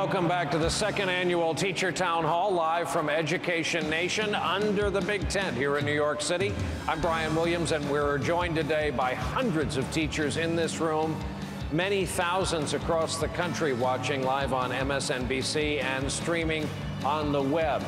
welcome back to the second annual Teacher Town Hall, live from Education Nation under the big tent here in New York City. I'm Brian Williams, and we're joined today by hundreds of teachers in this room, many thousands across the country watching live on MSNBC and streaming on the web.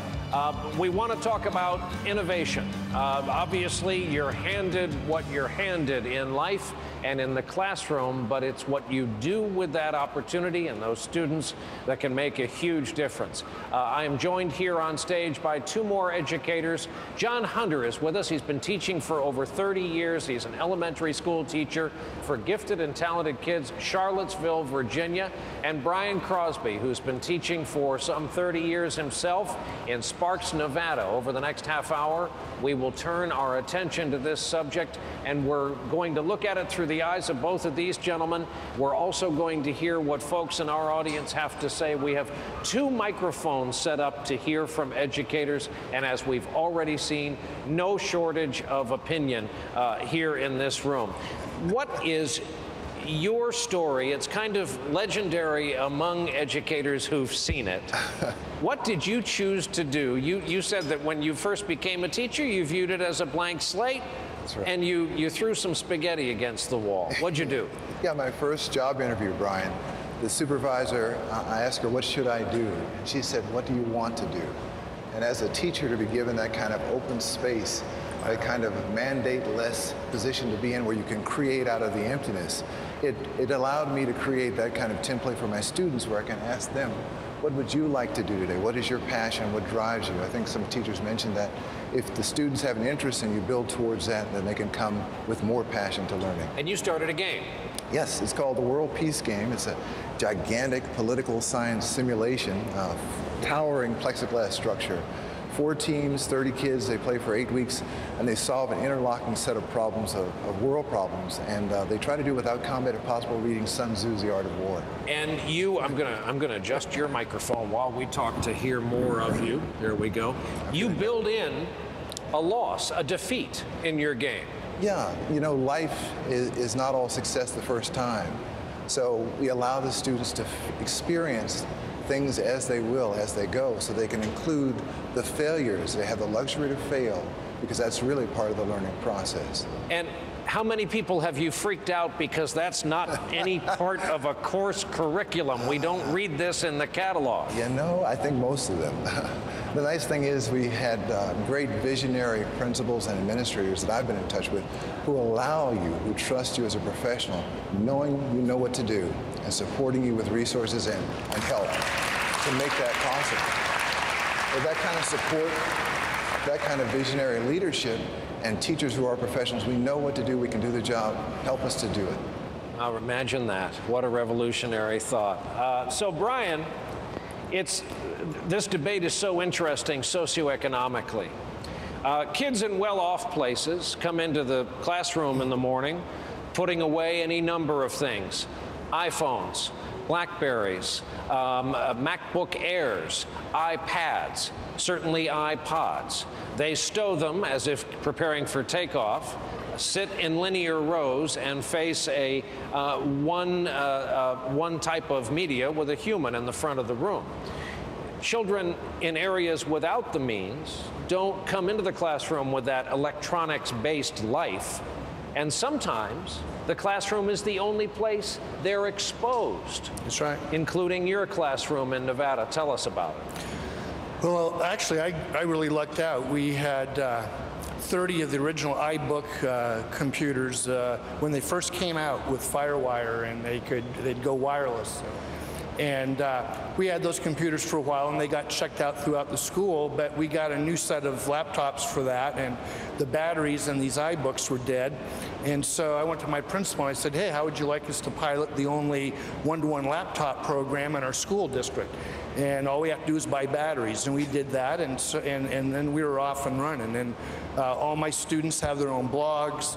We want to talk about innovation. Obviously, you're handed what you're handed in life and in the classroom, but it's what you do with that opportunity and those students that can make a huge difference. I am joined here on stage by two more educators. John Hunter is with us. He's been teaching for over 30 years. He's an elementary school teacher for gifted and talented kids, Charlottesville, Virginia. And Brian Crosby, who's been teaching for some 30 years himself in Sparks, Nevada. Over the next half hour, we will turn our attention to this subject, and we're going to look at it through the eyes of both of these gentlemen. We're also going to hear what folks in our audience have to say. We have two microphones set up to hear from educators, and as we've already seen, no shortage of opinion here in this room. What is your story? It's kind of legendary among educators who've seen it. What did you choose to do? You said that when you first became a teacher, you viewed it as a blank slate. That's right. And you threw some spaghetti against the wall. What'd you do? Yeah, my first job interview, Brian, the supervisor, I asked her, what should I do? And she said, what do you want to do? And as a teacher, to be given that kind of open space, a kind of mandate-less position to be in where you can create out of the emptiness, it allowed me to create that kind of template for my students where I can ask them, what would you like to do today? What is your passion? What drives you? I think some teachers mentioned that if the students have an interest and you build towards that, then they can come with more passion to learning. And you started a game. Yes, it's called the World Peace Game. It's a gigantic political science simulation, towering plexiglass structure. 4 teams, 30 kids, they play for 8 weeks, and they solve an interlocking set of problems, of world problems, and they try to do it without combat if possible, reading Sun Tzu's The Art of War. And you, I'm gonna adjust your microphone while we talk to hear more of you. There we go. Okay. You build in a loss, a defeat in your game. Yeah, you know, life is not all success the first time. So we allow the students to experience things as they will, as they go, so they can include the failures. They have the luxury to fail, because that's really part of the learning process. And how many people have you freaked out because that's not any part of a course curriculum? We don't read this in the catalog. You know, I think most of them. The nice thing is we had great visionary principals and administrators that I've been in touch with who allow you, who trust you as a professional, knowing you know what to do, and supporting you with resources and help to make that possible. With that kind of support, that kind of visionary leadership, and teachers who are professionals, we know what to do, we can do the job, help us to do it. Now imagine that. What a revolutionary thought. So Brian, this debate is so interesting socioeconomically. Kids in well-off places come into the classroom in the morning, putting away any number of things. iPhones, Blackberries, MacBook Airs, iPads, certainly iPods. They stow them as if preparing for takeoff, sit in linear rows and face a one type of media with a human in the front of the room. Children in areas without the means don't come into the classroom with that electronics-based life, and sometimes the classroom is the only place they're exposed. That's right. Including your classroom in Nevada. Tell us about it. Well, actually, I really lucked out. We had 30 of the original iBook computers when they first came out with FireWire, and they'd go wireless. And we had those computers for a while, and they got checked out throughout the school, but we got a new set of laptops for that, and the batteries in these iBooks were dead. And so I went to my principal and I said, hey, how would you like us to pilot the only one-to-one laptop program in our school district? And all we have to do is buy batteries, and we did that, and then we were off and running. And all my students have their own blogs.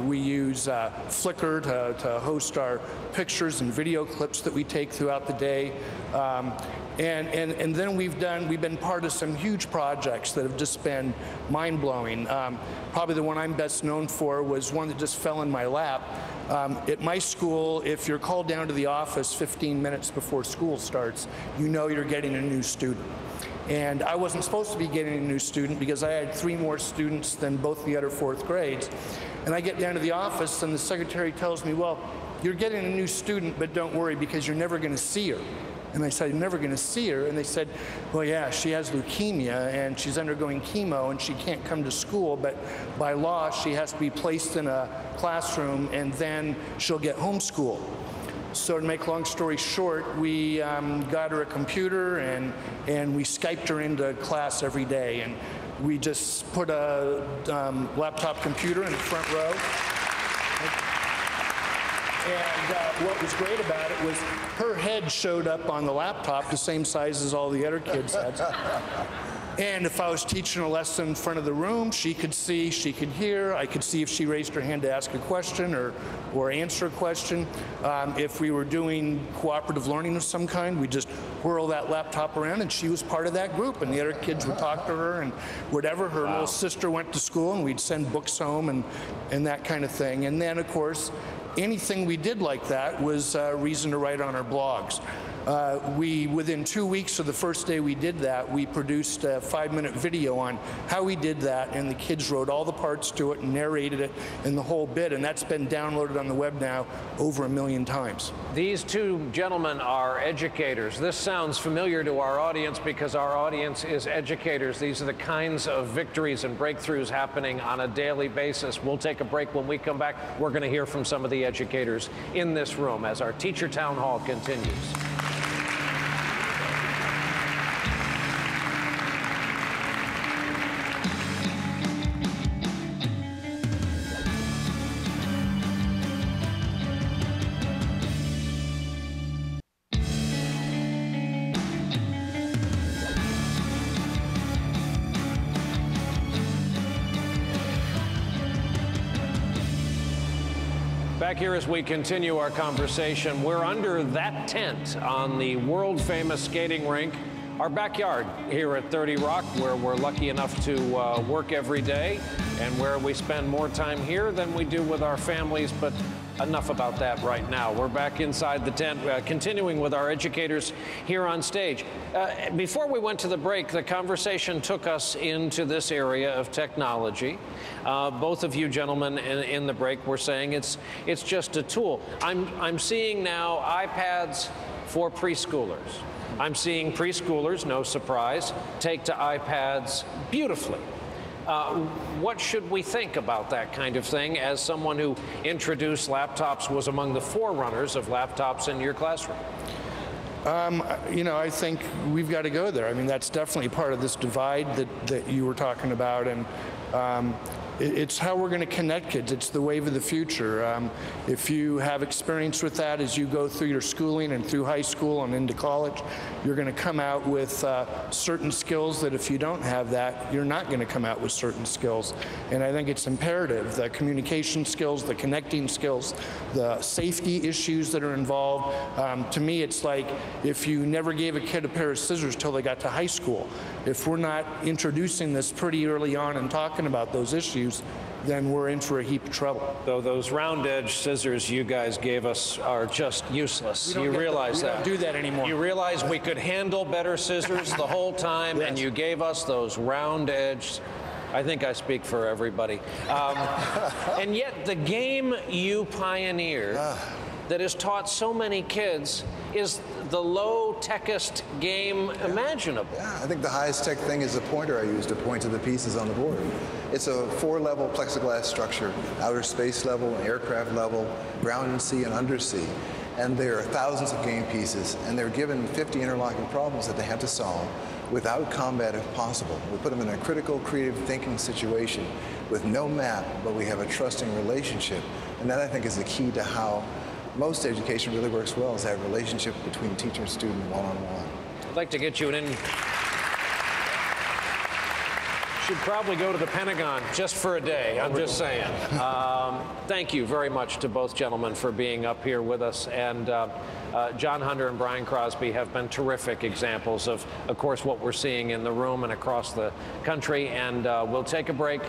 We use Flickr to host our pictures and video clips that we take throughout the day. And then we've been part of some huge projects that have just been mind-blowing. Probably the one I'm best known for was one that just fell in my lap. At my school, if you're called down to the office 15 minutes before school starts, you know you're getting a new student. And I wasn't supposed to be getting a new student because I had 3 more students than both the other 4th grades. And I get down to the office and the secretary tells me, well, you're getting a new student, but don't worry because you're never going to see her. And I said, I'm never going to see her. And they said, well, yeah, she has leukemia and she's undergoing chemo and she can't come to school, but by law, she has to be placed in a classroom and then she'll get homeschooled. So to make a long story short, we got her a computer and we Skyped her into class every day. And we just put a laptop computer in the front row. And what was great about it was her head showed up on the laptop the same size as all the other kids' heads. And if I was teaching a lesson in front of the room, she could see, she could hear. I could see if she raised her hand to ask a question or answer a question. If we were doing cooperative learning of some kind, we'd just whirl that laptop around and she was part of that group. And the other kids would talk to her and whatever. Her little sister went to school and we'd send books home and that kind of thing. And then, of course, anything we did like that was reason to write on our blogs. Within 2 weeks of the first day we did that, we produced a 5-minute video on how we did that, and the kids wrote all the parts to it and narrated it and the whole bit, and that's been downloaded on the web now over 1 million times. These 2 gentlemen are educators. This sounds familiar to our audience because our audience is educators. These are the kinds of victories and breakthroughs happening on a daily basis. We'll take a break. When we come back, we're going to hear from some of the educators in this room as our Teacher Town Hall continues. Back here as we continue our conversation, we're under that tent on the world-famous skating rink, our backyard here at 30 Rock, where we're lucky enough to work every day and where we spend more time here than we do with our families, but enough about that right now. We're back inside the tent, continuing with our educators here on stage. Before we went to the break, the conversation took us into this area of technology. Both of you gentlemen in the break were saying it's just a tool. I'm seeing now iPads for preschoolers. I'm seeing preschoolers, no surprise, take to iPads beautifully. What should we think about that kind of thing as someone who introduced laptops, was among the forerunners of laptops in your classroom? You know, I think we've got to go there. I mean, that's definitely part of this divide that you were talking about. And it's how we're going to connect kids. It's the wave of the future. If you have experience with that as you go through your schooling and through high school and into college, you're going to come out with certain skills that if you don't have that, you're not going to come out with certain skills. And I think it's imperative, the communication skills, the connecting skills, the safety issues that are involved. To me, it's like if you never gave a kid a pair of scissors till they got to high school. If we're not introducing this pretty early on and talking about those issues, then we're in for a heap of trouble. Though those round edge scissors you guys gave us are just useless. You realize that? We don't do that anymore. You realize we could handle better scissors the whole time, yes. And you gave us those round edged. I think I speak for everybody. And yet the game you pioneered that has taught so many kids is the low-techest game imaginable. Yeah, I think the highest tech thing is the pointer I use to point to the pieces on the board. It's a 4-level plexiglass structure, outer space level, aircraft level, ground and sea and undersea. And there are thousands of game pieces, and they're given 50 interlocking problems that they have to solve without combat if possible. We put them in a critical, creative thinking situation with no map, but we have a trusting relationship. And that, I think, is the key to how most education really works well, is that relationship between teacher and student one-on-one. I'd like to get you an should probably go to the Pentagon just for a day. I'm just saying. Thank you very much to both gentlemen for being up here with us. And John Hunter and Brian Crosby have been terrific examples of course, what we're seeing in the room and across the country. And we'll take a break.